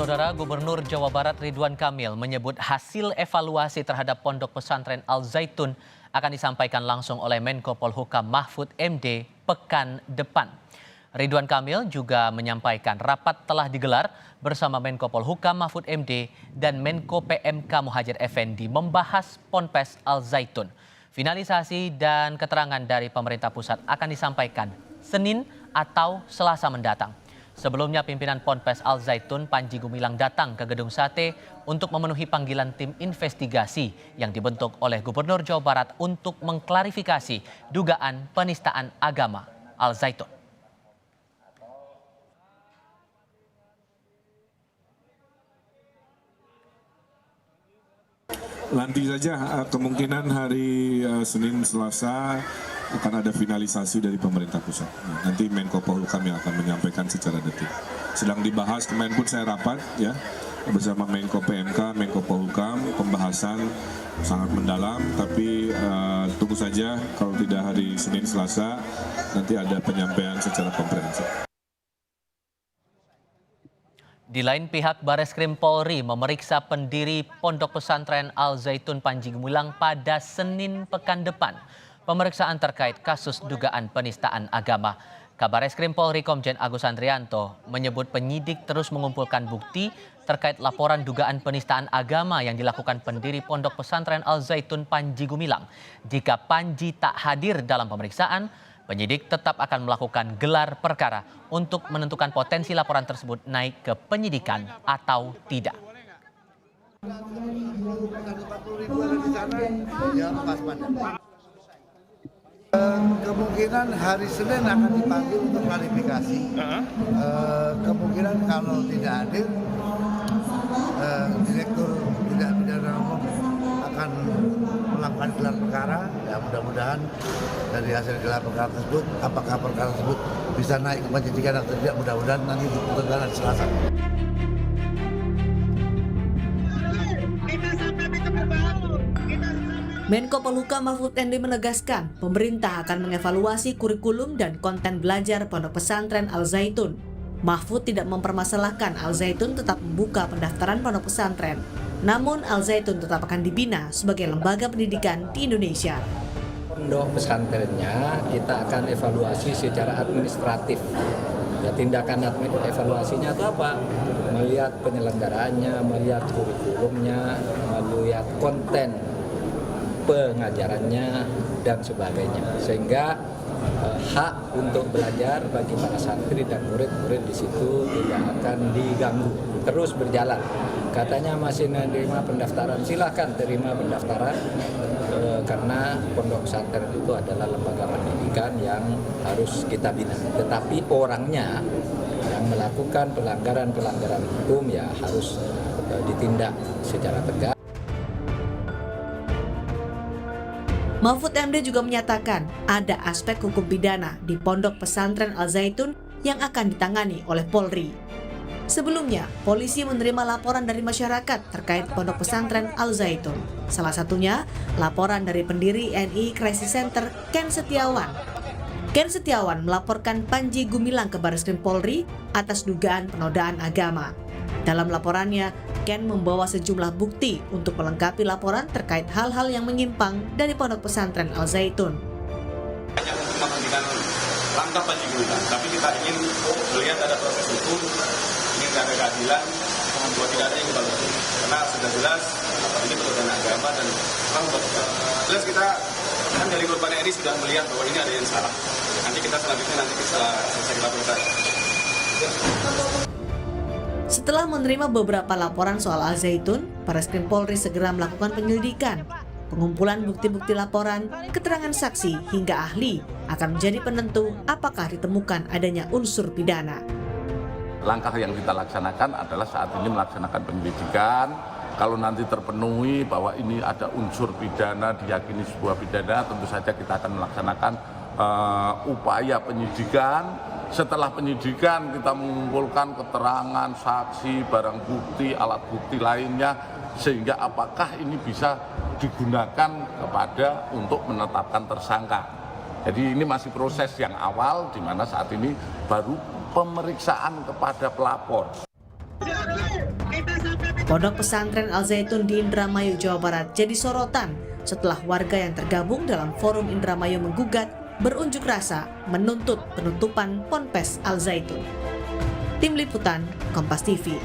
Saudara Gubernur Jawa Barat Ridwan Kamil menyebut hasil evaluasi terhadap Pondok Pesantren Al Zaitun akan disampaikan langsung oleh Menko Polhukam Mahfud MD pekan depan. Ridwan Kamil juga menyampaikan rapat telah digelar bersama Menko Polhukam Mahfud MD dan Menko PMK Muhadjir Effendi membahas Ponpes Al Zaitun. Finalisasi dan keterangan dari pemerintah pusat akan disampaikan Senin atau Selasa mendatang. Sebelumnya pimpinan Ponpes Al Zaitun Panji Gumilang datang ke Gedung Sate untuk memenuhi panggilan tim investigasi yang dibentuk oleh Gubernur Jawa Barat untuk mengklarifikasi dugaan penistaan agama Al Zaitun. Nanti saja kemungkinan hari Senin Selasa akan ada finalisasi dari pemerintah pusat. Nanti Menko Polhukam yang akan menyampaikan secara detail. Sedang dibahas, kemarin pun saya rapat ya bersama Menko PMK, Menko Polhukam, pembahasan sangat mendalam, tapi tunggu saja kalau tidak hari Senin Selasa nanti ada penyampaian secara komprehensif. Di lain pihak, Bareskrim Polri memeriksa pendiri Pondok Pesantren Al Zaitun Panji Gumilang pada Senin pekan depan. Pemeriksaan terkait kasus dugaan penistaan agama. Kabareskrim Polri Komjen Agus Andrianto menyebut penyidik terus mengumpulkan bukti terkait laporan dugaan penistaan agama yang dilakukan pendiri Pondok Pesantren Al Zaitun Panji Gumilang. Jika Panji tak hadir dalam pemeriksaan, penyidik tetap akan melakukan gelar perkara untuk menentukan potensi laporan tersebut naik ke penyidikan atau tidak. Kemungkinan hari Senin akan dipanggil untuk klarifikasi. Kemungkinan kalau tidak hadir, Direktur Tindak Pidana Umum akan melakukan gelar perkara. Ya, mudah-mudahan dari hasil gelar perkara tersebut, apakah perkara tersebut bisa naik ke penyidikan atau tidak, mudah-mudahan nanti diputuskan hari Selasa. Menko Polhukam Mahfud MD menegaskan pemerintah akan mengevaluasi kurikulum dan konten belajar Pondok Pesantren Al Zaitun. Mahfud tidak mempermasalahkan Al Zaitun tetap membuka pendaftaran pondok pesantren. Namun Al Zaitun tetap akan dibina sebagai lembaga pendidikan di Indonesia. Pondok pesantrennya kita akan evaluasi secara administratif. Ya, tindakan evaluasinya itu apa? Melihat penyelenggaraannya, melihat kurikulumnya, melihat konten pengajarannya dan sebagainya, sehingga hak untuk belajar bagi para santri dan murid-murid di situ tidak akan diganggu, terus berjalan. Katanya masih menerima pendaftaran, silahkan terima pendaftaran, karena pondok pesantren itu adalah lembaga pendidikan yang harus kita bina. Tetapi orangnya yang melakukan pelanggaran-pelanggaran hukum ya harus ditindak secara tegas. Mahfud MD juga menyatakan ada aspek hukum pidana di Pondok Pesantren Al Zaitun yang akan ditangani oleh Polri. Sebelumnya, polisi menerima laporan dari masyarakat terkait Pondok Pesantren Al Zaitun. Salah satunya, laporan dari pendiri NI Crisis Center, Ken Setiawan. Ken Setiawan melaporkan Panji Gumilang ke Bareskrim Polri atas dugaan penodaan agama. Dalam laporannya, Ken membawa sejumlah bukti untuk melengkapi laporan terkait hal-hal yang menyimpang dari Pondok Pesantren Al Zaitun. Hanya untuk menghentikan langkah Panji Gumilang, tapi kita ingin melihat ada proses hukum, ingin ada keadilan, bahwa tidak ada yang dibalas. Karena sudah jelas ini penodaan agama dan jelas kita kan dari korban ini sudah melihat bahwa ini ada yang salah. Nanti kita selanjutnya setelah selesai laporan. Setelah menerima beberapa laporan soal Al Zaitun, Bareskrim Polri segera melakukan penyelidikan. Pengumpulan bukti-bukti laporan, keterangan saksi, hingga ahli akan menjadi penentu apakah ditemukan adanya unsur pidana. Langkah yang kita laksanakan adalah saat ini melaksanakan penyelidikan. Kalau nanti terpenuhi bahwa ini ada unsur pidana, diyakini sebuah pidana, tentu saja kita akan melaksanakan upaya penyidikan. Setelah penyidikan kita mengumpulkan keterangan, saksi, barang bukti, alat bukti lainnya, sehingga apakah ini bisa digunakan kepada untuk menetapkan tersangka. Jadi ini masih proses yang awal, di mana saat ini baru pemeriksaan kepada pelapor. Pondok pesantren Al Zaitun di Indramayu, Jawa Barat jadi sorotan setelah warga yang tergabung dalam Forum Indramayu Menggugat berunjuk rasa menuntut penutupan Ponpes Al Zaitun. Tim Liputan, Kompas TV.